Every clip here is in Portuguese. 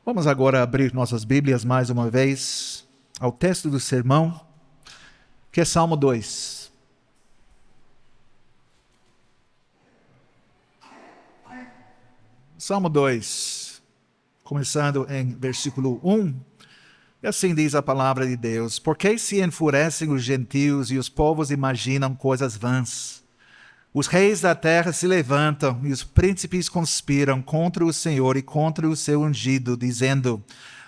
Vamos agora abrir nossas Bíblias mais uma vez ao texto do sermão, que é Salmo 2. Salmo 2, começando em versículo 1, e assim diz a palavra de Deus: Por que se enfurecem os gentios e os povos imaginam coisas vãs? Os reis da terra se levantam e os príncipes conspiram contra o Senhor e contra o seu ungido, dizendo: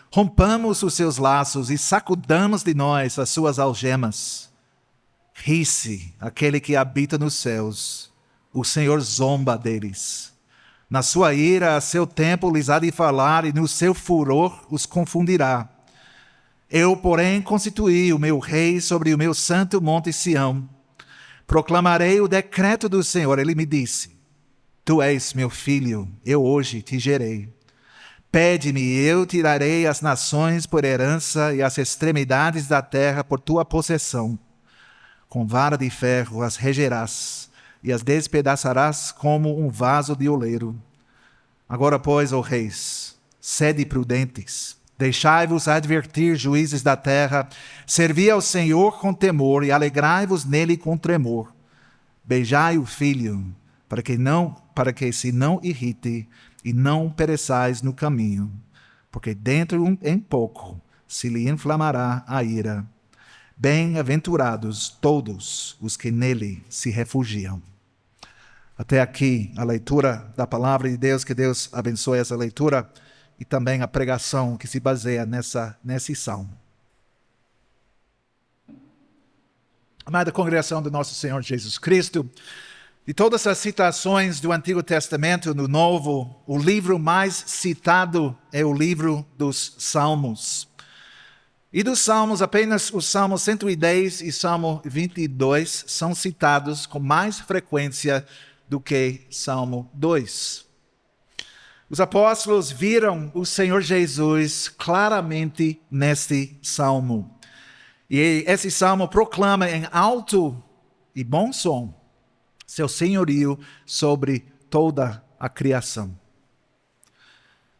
Rompamos os seus laços e sacudamos de nós as suas algemas. Ri-se aquele que habita nos céus, o Senhor zomba deles. Na sua ira, a seu tempo lhes há de falar, e no seu furor os confundirá. Eu, porém, constituí o meu rei sobre o meu santo monte Sião. Proclamarei o decreto do Senhor. Ele me disse: Tu és meu filho, eu hoje te gerei. Pede-me, e eu te darei as nações por herança e as extremidades da terra por tua possessão. Com vara de ferro as regerás e as despedaçarás como um vaso de oleiro. Agora, pois, ó reis, sede prudentes. Deixai-vos advertir, juízes da terra, servi ao Senhor com temor e alegrai-vos nele com tremor. Beijai o filho, para que se não irrite e não pereçais no caminho, porque dentro em pouco se lhe inflamará a ira. Bem-aventurados todos os que nele se refugiam. Até aqui a leitura da palavra de Deus, que Deus abençoe essa leitura, e também a pregação que se baseia nesse salmo. Amada congregação do nosso Senhor Jesus Cristo, de todas as citações do Antigo Testamento no Novo, o livro mais citado é o livro dos Salmos. E dos Salmos, apenas os Salmos 110 e Salmo 22 são citados com mais frequência do que Salmo 2. Os apóstolos viram o Senhor Jesus claramente neste salmo. E esse salmo proclama em alto e bom som seu senhorio sobre toda a criação.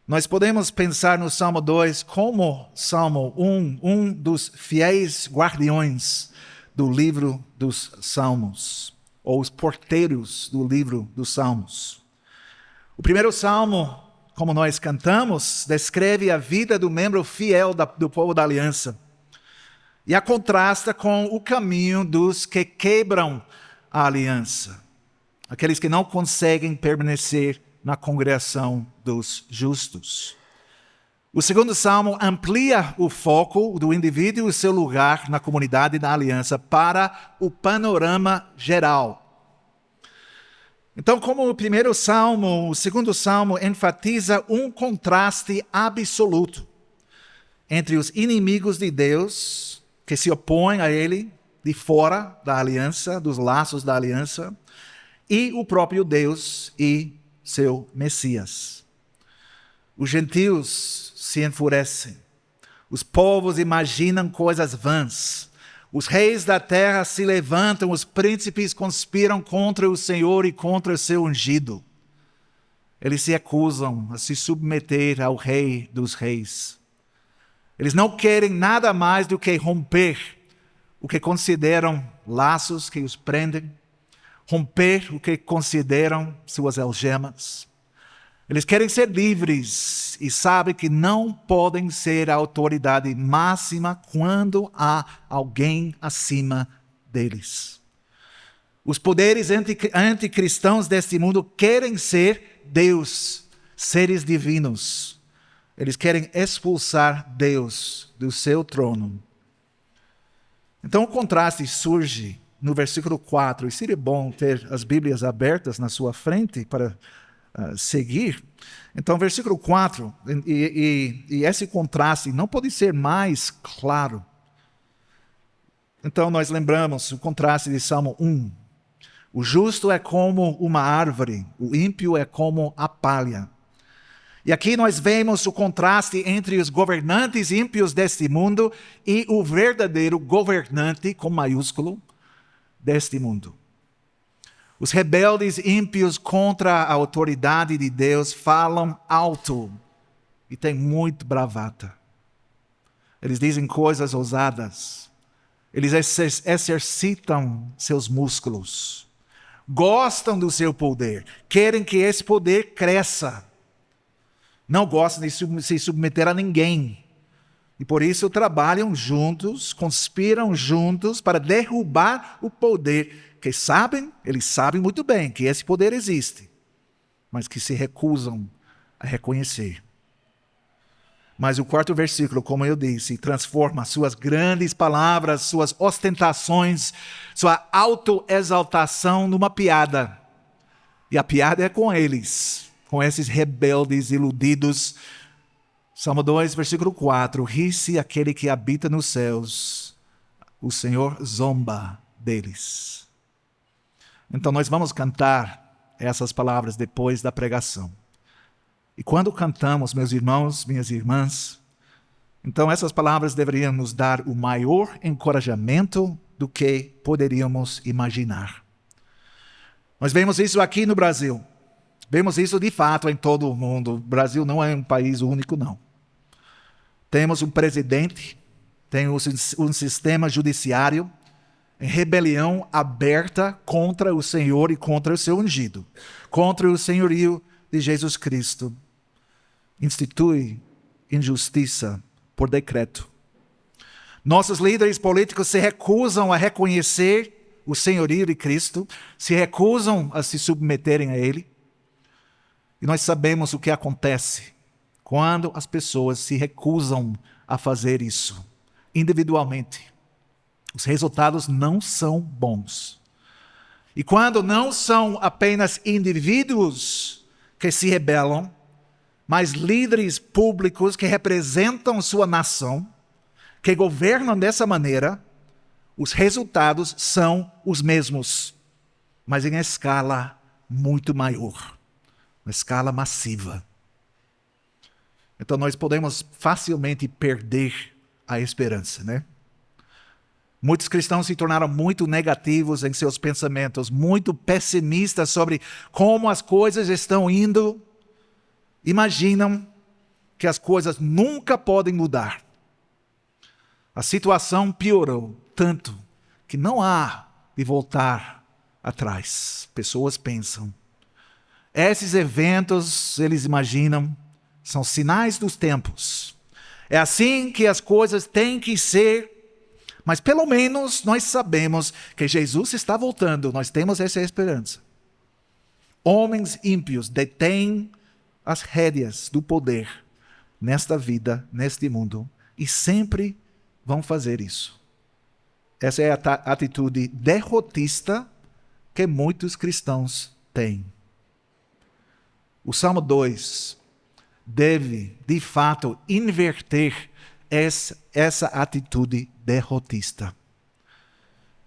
Nós podemos pensar no Salmo 2 como Salmo 1, um dos fiéis guardiões do livro dos Salmos, ou os porteiros do livro dos Salmos. O primeiro salmo, como nós cantamos, descreve a vida do membro fiel do povo da aliança e a contrasta com o caminho dos que quebram a aliança, aqueles que não conseguem permanecer na congregação dos justos. O segundo salmo amplia o foco do indivíduo e seu lugar na comunidade da aliança para o panorama geral. Então, como o primeiro salmo, o segundo salmo enfatiza um contraste absoluto entre os inimigos de Deus, que se opõem a ele de fora da aliança, dos laços da aliança, e o próprio Deus e seu Messias. Os gentios se enfurecem, os povos imaginam coisas vãs, os reis da terra se levantam, os príncipes conspiram contra o Senhor e contra o seu ungido. Eles se acusam a se submeter ao Rei dos Reis. Eles não querem nada mais do que romper o que consideram laços que os prendem, romper o que consideram suas algemas. Eles querem ser livres e sabem que não podem ser a autoridade máxima quando há alguém acima deles. Os poderes anticristãos deste mundo querem ser Deus, seres divinos. Eles querem expulsar Deus do seu trono. Então o contraste surge no versículo 4. E seria bom ter as Bíblias abertas na sua frente para seguir. Então, versículo 4, e esse contraste não pode ser mais claro. Então, nós lembramos o contraste de Salmo 1. O justo é como uma árvore, o ímpio é como a palha. E aqui nós vemos o contraste entre os governantes ímpios deste mundo e o verdadeiro governante, com maiúsculo, deste mundo. Os rebeldes ímpios contra a autoridade de Deus falam alto e têm muito bravata. Eles dizem coisas ousadas. Eles exercitam seus músculos. Gostam do seu poder. Querem que esse poder cresça. Não gostam de se submeter a ninguém. E por isso trabalham juntos, conspiram juntos para derrubar o poder que eles sabem muito bem que esse poder existe, mas que se recusam a reconhecer. Mas o quarto versículo, como eu disse, transforma suas grandes palavras, suas ostentações, sua autoexaltação numa piada. E a piada é com eles, com esses rebeldes iludidos. Salmo 2, versículo 4. Ri-se aquele que habita nos céus, o Senhor zomba deles. Então nós vamos cantar essas palavras depois da pregação. E quando cantamos, meus irmãos, minhas irmãs, então essas palavras deveriam nos dar o maior encorajamento do que poderíamos imaginar. Nós vemos isso aqui no Brasil. Vemos isso de fato em todo o mundo. O Brasil não é um país único, não. Temos um presidente, temos um sistema judiciário em rebelião aberta contra o Senhor e contra o seu ungido, contra o senhorio de Jesus Cristo. Institui injustiça por decreto. Nossos líderes políticos se recusam a reconhecer o senhorio de Cristo, se recusam a se submeterem a Ele. E nós sabemos o que acontece quando as pessoas se recusam a fazer isso individualmente. Os resultados não são bons. E quando não são apenas indivíduos que se rebelam, mas líderes públicos que representam sua nação, que governam dessa maneira, os resultados são os mesmos, mas em escala muito maior, uma escala massiva. Então nós podemos facilmente perder a esperança, né? Muitos cristãos se tornaram muito negativos em seus pensamentos, muito pessimistas sobre como as coisas estão indo. Imaginam que as coisas nunca podem mudar. A situação piorou tanto que não há de voltar atrás. Pessoas pensam. Esses eventos, eles imaginam, são sinais dos tempos. É assim que as coisas têm que ser. Mas pelo menos nós sabemos que Jesus está voltando. Nós temos essa esperança. Homens ímpios detêm as rédeas do poder nesta vida, neste mundo, e sempre vão fazer isso. Essa é a atitude derrotista que muitos cristãos têm. O Salmo 2 deve, de fato, inverter essa atitude derrotista.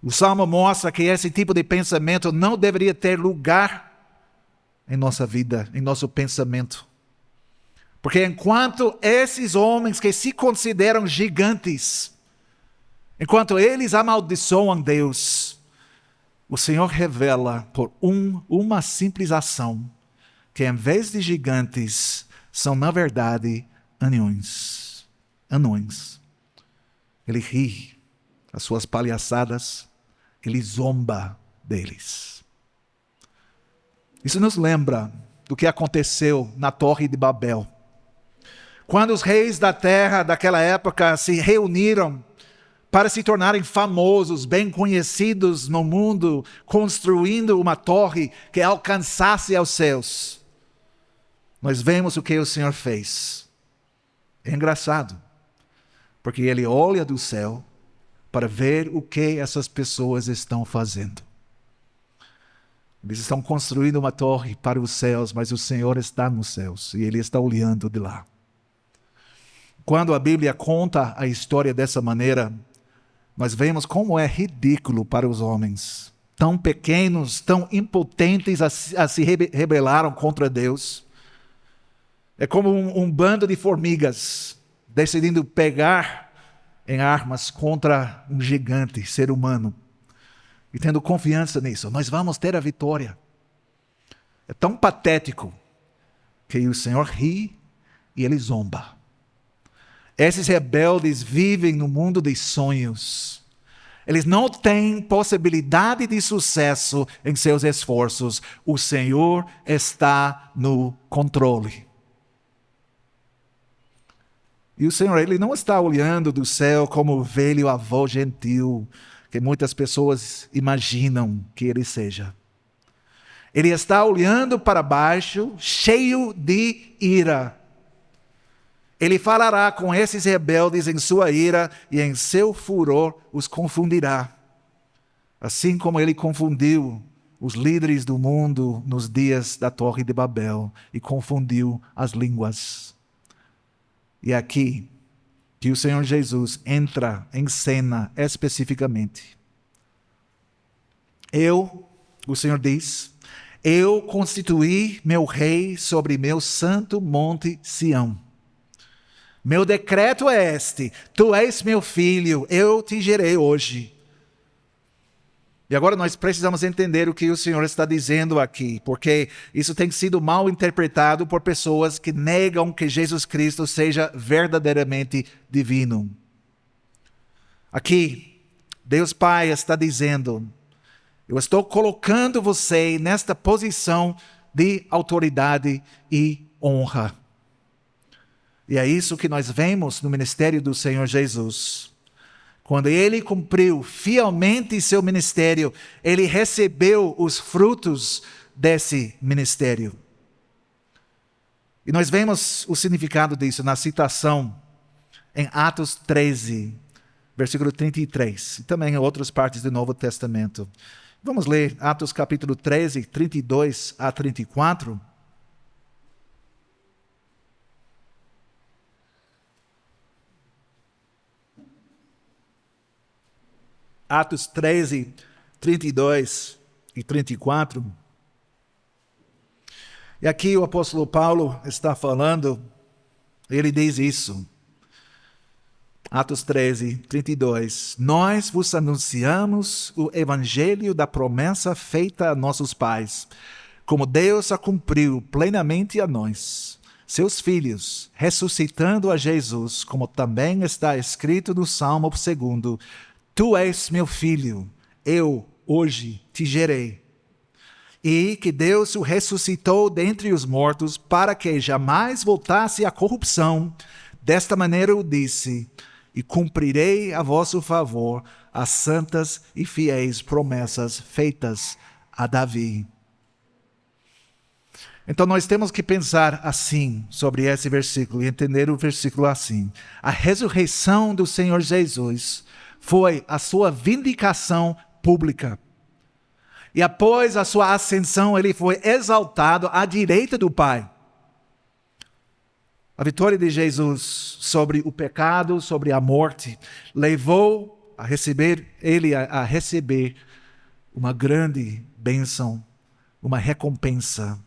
O Salmo mostra que esse tipo de pensamento não deveria ter lugar em nossa vida, em nosso pensamento. Porque enquanto esses homens que se consideram gigantes, enquanto eles amaldiçoam Deus, o Senhor revela por uma simples ação que em vez de gigantes, são na verdade anões. Ele ri as suas palhaçadas, ele zomba deles. Isso nos lembra do que aconteceu na Torre de Babel. Quando os reis da terra daquela época se reuniram para se tornarem famosos, bem conhecidos no mundo, construindo uma torre que alcançasse aos céus. Nós vemos o que o Senhor fez. É engraçado, porque Ele olha do céu para ver o que essas pessoas estão fazendo. Eles estão construindo uma torre para os céus, mas o Senhor está nos céus e Ele está olhando de lá. Quando a Bíblia conta a história dessa maneira, nós vemos como é ridículo para os homens. Tão pequenos, tão impotentes a se rebelaram contra Deus. É como um bando de formigas decidindo pegar em armas contra um gigante, ser humano. e tendo confiança nisso, nós vamos ter a vitória. É tão patético que o Senhor ri e Ele zomba. Esses rebeldes vivem no mundo dos sonhos. Eles não têm possibilidade de sucesso em seus esforços. O Senhor está no controle. E o Senhor, Ele não está olhando do céu como o velho avô gentil que muitas pessoas imaginam que Ele seja. Ele está olhando para baixo, cheio de ira. Ele falará com esses rebeldes em sua ira e em seu furor os confundirá. Assim como ele confundiu os líderes do mundo nos dias da Torre de Babel e confundiu as línguas. E é aqui que o Senhor Jesus entra em cena especificamente. O Senhor diz, eu constituí meu rei sobre meu santo monte Sião. Meu decreto é este: tu és meu filho, eu te gerei hoje. E agora nós precisamos entender o que o Senhor está dizendo aqui, porque isso tem sido mal interpretado por pessoas que negam que Jesus Cristo seja verdadeiramente divino. Aqui, Deus Pai está dizendo: eu estou colocando você nesta posição de autoridade e honra. E é isso que nós vemos no ministério do Senhor Jesus. Quando Ele cumpriu fielmente seu ministério, Ele recebeu os frutos desse ministério. E nós vemos o significado disso na citação em Atos 13, versículo 33, e também em outras partes do Novo Testamento. Vamos ler Atos capítulo 13, 32 a 34. Atos 13, 32 e 34. E aqui o apóstolo Paulo está falando, ele diz isso. Atos 13, 32. Nós vos anunciamos o evangelho da promessa feita a nossos pais, como Deus a cumpriu plenamente a nós, seus filhos, ressuscitando a Jesus, como também está escrito no Salmo 2. Tu és meu filho, eu hoje te gerei. E que Deus o ressuscitou dentre os mortos para que jamais voltasse à corrupção. Desta maneira o disse, e cumprirei a vosso favor as santas e fiéis promessas feitas a Davi. Então nós temos que pensar assim sobre esse versículo e entender o versículo assim. A ressurreição do Senhor Jesus foi a sua vindicação pública. E após a sua ascensão, ele foi exaltado à direita do Pai. A vitória de Jesus sobre o pecado, sobre a morte, levou ele a receber uma grande bênção, uma recompensa.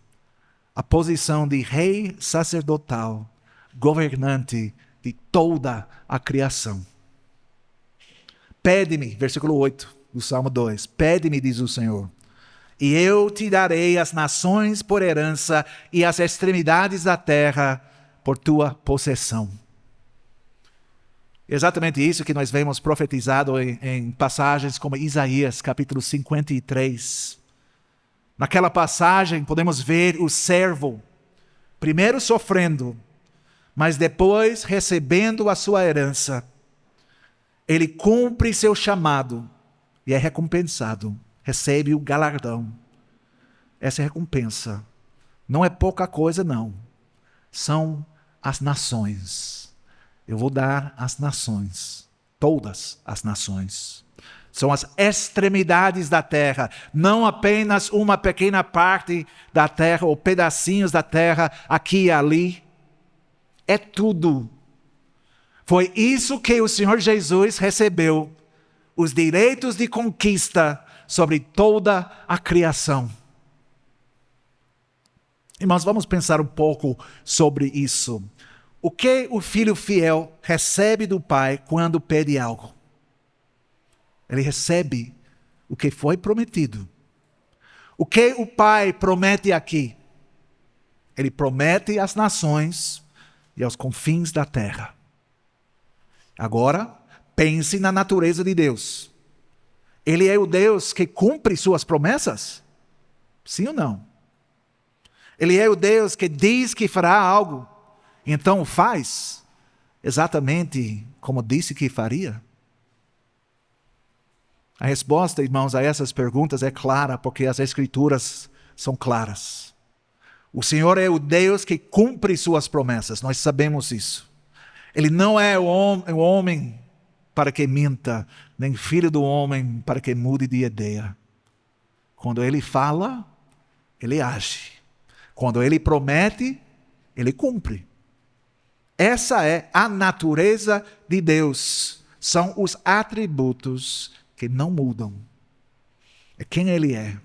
A posição de rei sacerdotal, governante de toda a criação. Pede-me, versículo 8 do Salmo 2. Pede-me, diz o Senhor, e eu te darei as nações por herança e as extremidades da terra por tua possessão. Exatamente isso que nós vemos profetizado em passagens como Isaías, capítulo 53. Naquela passagem podemos ver o servo, primeiro sofrendo, mas depois recebendo a sua herança. Ele cumpre seu chamado e é recompensado, recebe o galardão. Essa recompensa não é pouca coisa, não. São as nações. Eu vou dar às nações, todas as nações. São as extremidades da terra, não apenas uma pequena parte da terra ou pedacinhos da terra aqui e ali. É tudo. Foi isso que o Senhor Jesus recebeu, os direitos de conquista sobre toda a criação. Irmãos, vamos pensar um pouco sobre isso. O que o filho fiel recebe do Pai quando pede algo? Ele recebe o que foi prometido. O que o Pai promete aqui? Ele promete às nações e aos confins da terra. Agora, pense na natureza de Deus. Ele é o Deus que cumpre suas promessas? Sim ou não? Ele é o Deus que diz que fará algo, então faz exatamente como disse que faria? A resposta, irmãos, a essas perguntas é clara, porque as Escrituras são claras. O Senhor é o Deus que cumpre suas promessas, nós sabemos isso. Ele não é o homem para que minta, nem filho do homem para que mude de ideia. Quando Ele fala, Ele age. Quando Ele promete, Ele cumpre. Essa é a natureza de Deus. São os atributos que não mudam. É quem Ele é.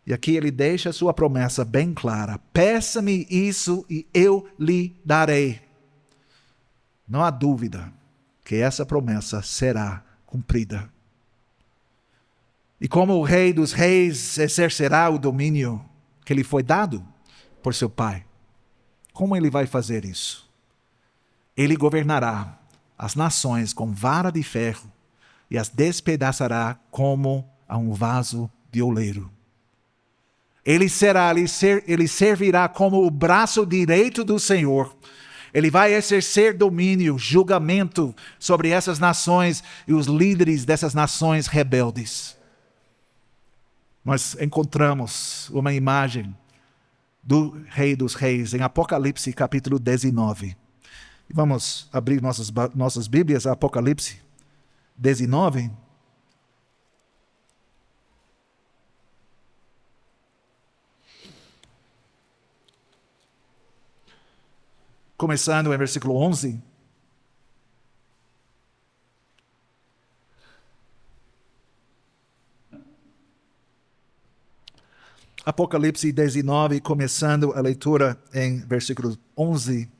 E aqui Ele deixa a sua promessa bem clara. Peça-me isso e eu lhe darei. Não há dúvida que essa promessa será cumprida. E como o Rei dos Reis exercerá o domínio que lhe foi dado por seu Pai, como Ele vai fazer isso? Ele governará as nações com vara de ferro e as despedaçará como a um vaso de oleiro. Ele servirá como o braço direito do Senhor. Ele vai exercer domínio, julgamento sobre essas nações e os líderes dessas nações rebeldes. Nós encontramos uma imagem do Rei dos Reis em Apocalipse capítulo 19. Vamos abrir nossas Bíblias, Apocalipse 19. Começando em versículo 11. Apocalipse 19, começando a leitura em versículo 11.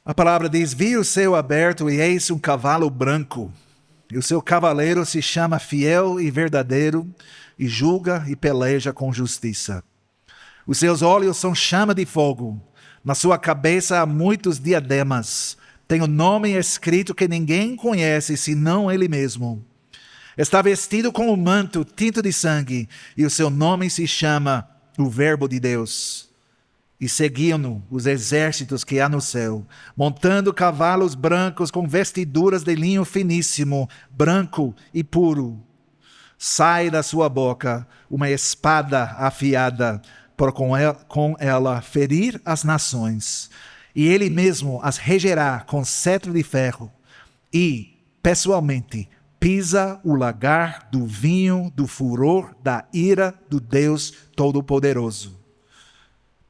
A palavra diz: vi o céu aberto e eis um cavalo branco. E o seu cavaleiro se chama Fiel e Verdadeiro, e julga e peleja com justiça. Os seus olhos são chama de fogo. Na sua cabeça há muitos diademas. Tem um nome escrito que ninguém conhece, senão ele mesmo. Está vestido com um manto tinto de sangue, e o seu nome se chama o Verbo de Deus. E seguiam-no os exércitos que há no céu, montando cavalos brancos com vestiduras de linho finíssimo, branco e puro. Sai da sua boca uma espada afiada, para com ela ferir as nações. E ele mesmo as regerá com cetro de ferro. E, pessoalmente, pisa o lagar do vinho do furor da ira do Deus Todo-Poderoso.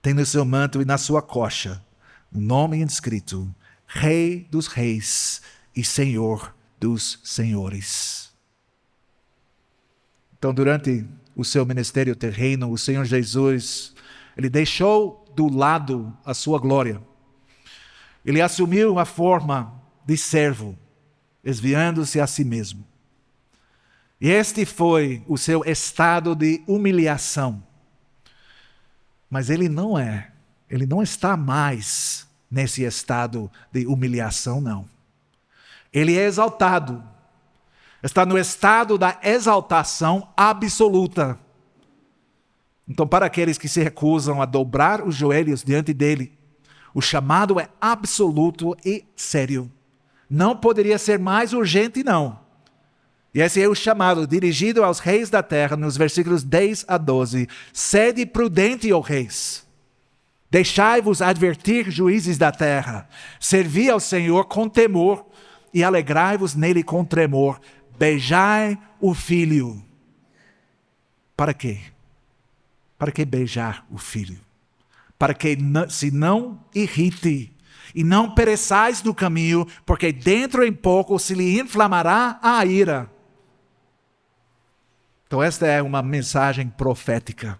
Tem no seu manto e na sua coxa um nome inscrito: Rei dos Reis e Senhor dos Senhores. Então, durante o seu ministério terreno, o Senhor Jesus, Ele deixou do lado a sua glória. Ele assumiu a forma de servo, esvaziando-se a si mesmo. E este foi o seu estado de humilhação. Mas ele não está mais nesse estado de humilhação, não. Ele é exaltado. Está no estado da exaltação absoluta. Então, para aqueles que se recusam a dobrar os joelhos diante dele, o chamado é absoluto e sério. Não poderia ser mais urgente, não. E esse é o chamado dirigido aos reis da terra, nos versículos 10 a 12. Sede prudente, ó reis. Deixai-vos advertir, juízes da terra. Servi ao Senhor com temor e alegrai-vos nele com tremor. Beijai o Filho. Para quê? Para que beijar o Filho? Para que se não irrite e não pereçais no caminho, porque dentro em pouco se lhe inflamará a ira. Então esta é uma mensagem profética.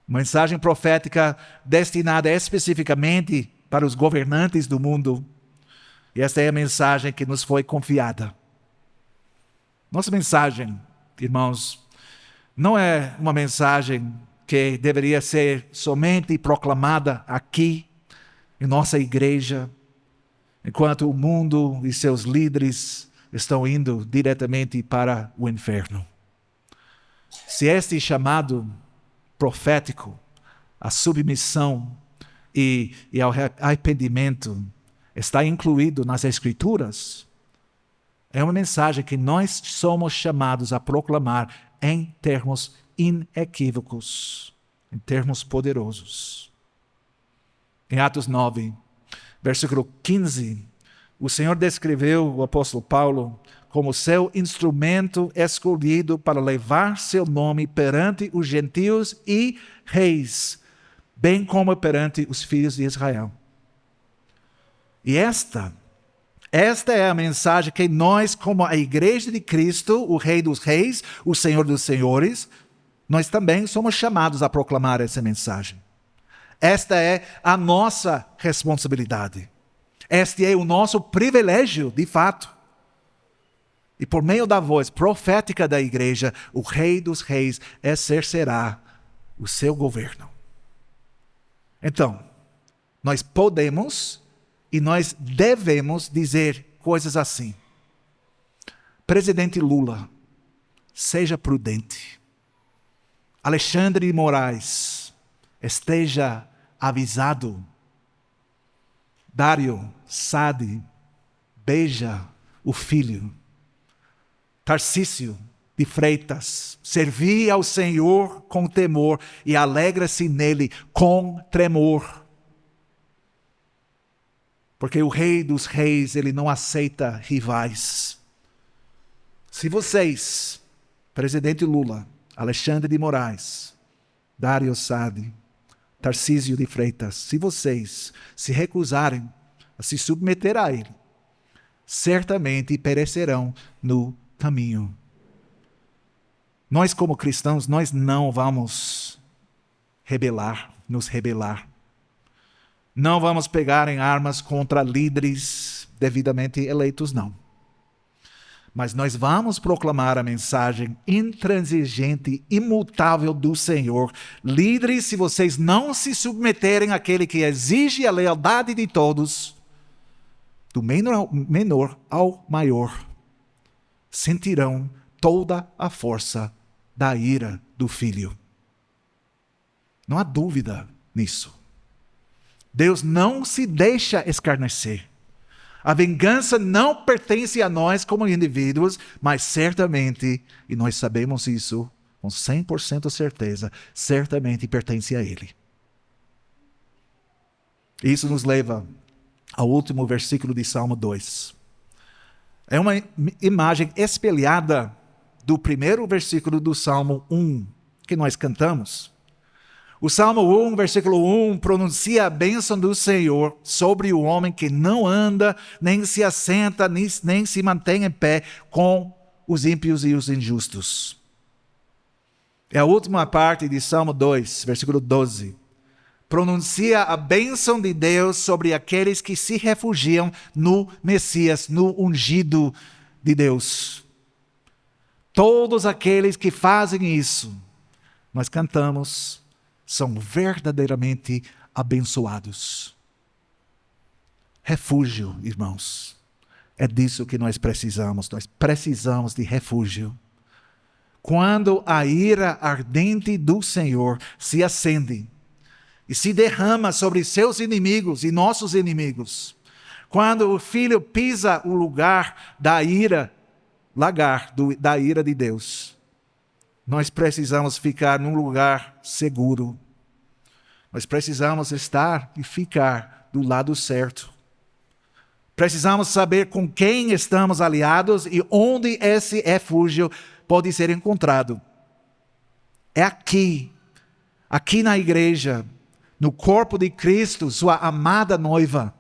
Uma mensagem profética destinada especificamente para os governantes do mundo. E esta é a mensagem que nos foi confiada. Nossa mensagem irmãos, não é uma mensagem que deveria ser somente proclamada aqui, em nossa igreja, enquanto o mundo e seus líderes estão indo diretamente para o inferno. Se este chamado profético, a submissão e ao arrependimento está incluído nas Escrituras, é uma mensagem que nós somos chamados a proclamar em termos inequívocos, em termos poderosos. Em Atos 9, versículo 15, o Senhor descreveu o apóstolo Paulo como seu instrumento escolhido para levar seu nome perante os gentios e reis, bem como perante os filhos de Israel. E esta é a mensagem que nós, como a igreja de Cristo, o Rei dos Reis, o Senhor dos Senhores, nós também somos chamados a proclamar essa mensagem. Esta é a nossa responsabilidade. Este é o nosso privilégio, de fato. E por meio da voz profética da igreja, o Rei dos Reis exercerá o seu governo. Então, nós podemos e nós devemos dizer coisas assim: Presidente Lula, seja prudente. Alexandre de Moraes, esteja avisado. Dário Sade, beija o filho. Tarcísio de Freitas, servi ao Senhor com temor e alegra-se nele com tremor. Porque o Rei dos Reis, ele não aceita rivais. Se vocês, presidente Lula, Alexandre de Moraes, Dário Sade, Tarcísio de Freitas, se vocês se recusarem a se submeter a ele, certamente perecerão no caminho. Nós, como cristãos, nós não vamos nos rebelar. Não vamos pegar em armas contra líderes devidamente eleitos, não. Mas nós vamos proclamar a mensagem intransigente, imutável do Senhor. Líderes, se vocês não se submeterem àquele que exige a lealdade de todos, do menor ao maior, sentirão toda a força da ira do Filho. Não há dúvida nisso. Deus não se deixa escarnecer. A vingança não pertence a nós como indivíduos, mas certamente, e nós sabemos isso com 100% certeza, certamente pertence a Ele. Isso nos leva ao último versículo de Salmo 2. É uma imagem espelhada do primeiro versículo do Salmo 1, que nós cantamos. O Salmo 1, versículo 1, pronuncia a bênção do Senhor sobre o homem que não anda, nem se assenta, nem se mantém em pé com os ímpios e os injustos. É a última parte de Salmo 2, versículo 12. Pronuncia a bênção de Deus sobre aqueles que se refugiam no Messias, no ungido de Deus. Todos aqueles que fazem isso, nós cantamos, são verdadeiramente abençoados. Refúgio, irmãos. É disso que nós precisamos. Nós precisamos de refúgio. Quando a ira ardente do Senhor se acende e se derrama sobre seus inimigos e nossos inimigos, quando o Filho pisa o lugar da ira, da ira de Deus, nós precisamos ficar num lugar seguro. Nós precisamos estar e ficar do lado certo. Precisamos saber com quem estamos aliados e onde esse refúgio pode ser encontrado. É aqui na igreja, no corpo de Cristo, sua amada noiva.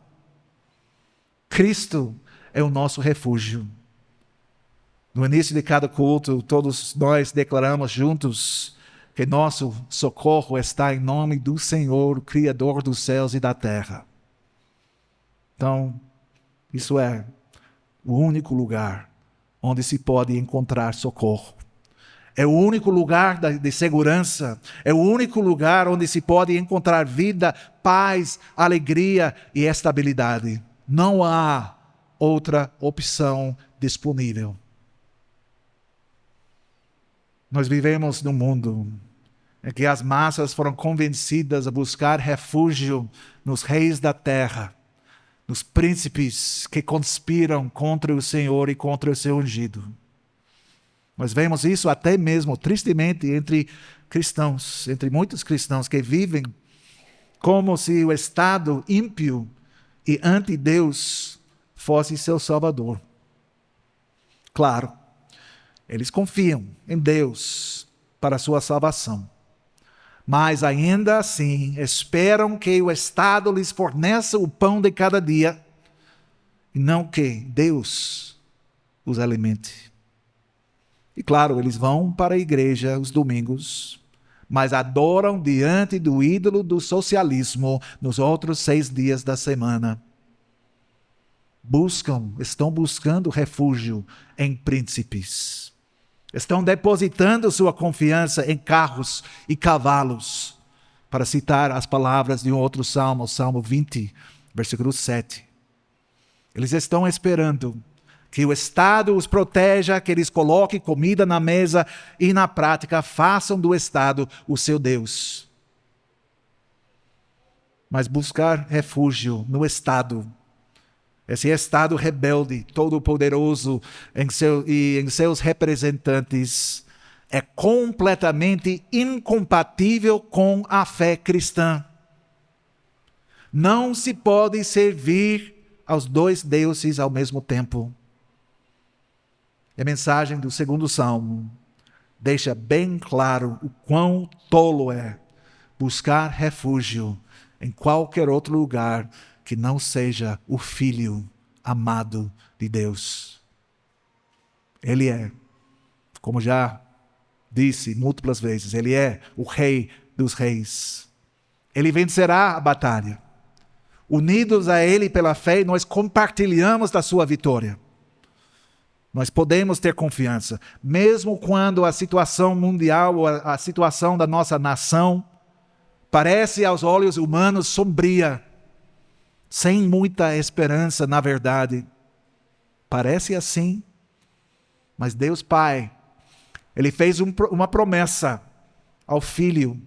Cristo é o nosso refúgio. No início de cada culto, todos nós declaramos juntos que nosso socorro está em nome do Senhor, o Criador dos céus e da terra. Então, isso é o único lugar onde se pode encontrar socorro. É o único lugar de segurança. É o único lugar onde se pode encontrar vida, paz, alegria e estabilidade. Não há outra opção disponível. Nós vivemos num mundo em que as massas foram convencidas a buscar refúgio nos reis da terra, nos príncipes que conspiram contra o Senhor e contra o seu ungido. Nós vemos isso até mesmo, tristemente, entre cristãos, entre muitos cristãos que vivem como se o Estado ímpio e anti-Deus fosse seu salvador. Claro, eles confiam em Deus para a sua salvação, mas ainda assim esperam que o Estado lhes forneça o pão de cada dia e não que Deus os alimente. E claro, eles vão para a igreja os domingos, mas adoram diante do ídolo do socialismo nos outros 6 dias da semana. Estão buscando refúgio em príncipes. Estão depositando sua confiança em carros e cavalos, para citar as palavras de um outro salmo, Salmo 20, versículo 7. Eles estão esperando que o Estado os proteja, que eles coloquem comida na mesa e, na prática, façam do Estado o seu Deus. Mas buscar refúgio no Estado, esse Estado rebelde, todo-poderoso em seus representantes, é completamente incompatível com a fé cristã. Não se pode servir aos 2 deuses ao mesmo tempo. E a mensagem do 2º Salmo deixa bem claro o quão tolo é buscar refúgio em qualquer outro lugar que não seja o Filho amado de Deus. Ele é, como já disse múltiplas vezes, Ele é o Rei dos Reis. Ele vencerá a batalha. Unidos a Ele pela fé, nós compartilhamos da sua vitória. Nós podemos ter confiança, mesmo quando a situação mundial ou a situação da nossa nação parece aos olhos humanos sombria, sem muita esperança, na verdade. Parece assim, mas Deus Pai, Ele fez uma promessa ao Filho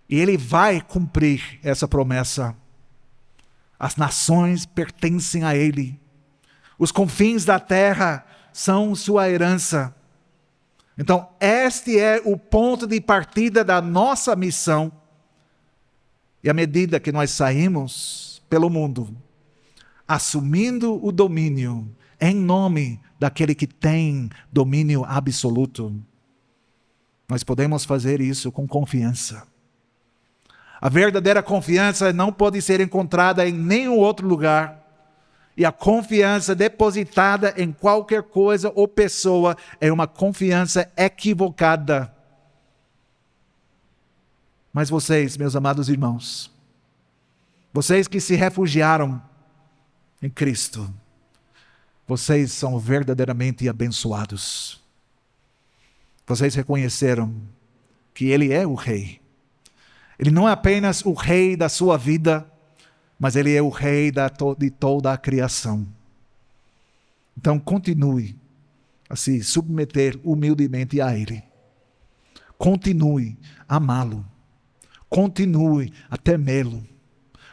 e Ele vai cumprir essa promessa. As nações pertencem a Ele, os confins da terra são sua herança. Então, este é o ponto de partida da nossa missão. E à medida que nós saímos pelo mundo, assumindo o domínio em nome daquele que tem domínio absoluto, nós podemos fazer isso com confiança. A verdadeira confiança não pode ser encontrada em nenhum outro lugar. E a confiança depositada em qualquer coisa ou pessoa é uma confiança equivocada. Mas vocês, meus amados irmãos, vocês que se refugiaram em Cristo, vocês são verdadeiramente abençoados. Vocês reconheceram que Ele é o Rei. Ele não é apenas o Rei da sua vida, mas Ele é o Rei de toda a criação. Então continue a se submeter humildemente a Ele. Continue a amá-lo. Continue a temê-lo.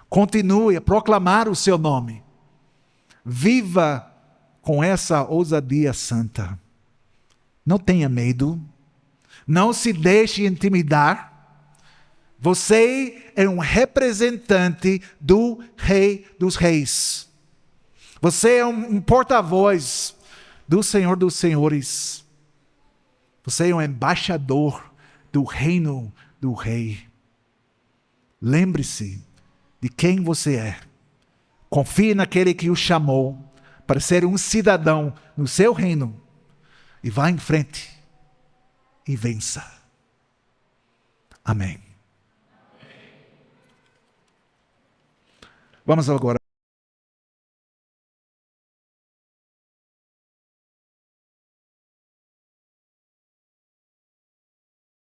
Continue a proclamar o seu nome. Viva com essa ousadia santa. Não tenha medo. Não se deixe intimidar. Você é um representante do Rei dos Reis. Você é um porta-voz do Senhor dos Senhores. Você é um embaixador do reino do Rei. Lembre-se de quem você é. Confie naquele que o chamou para ser um cidadão no seu reino. E vá em frente e vença. Amém. Vamos agora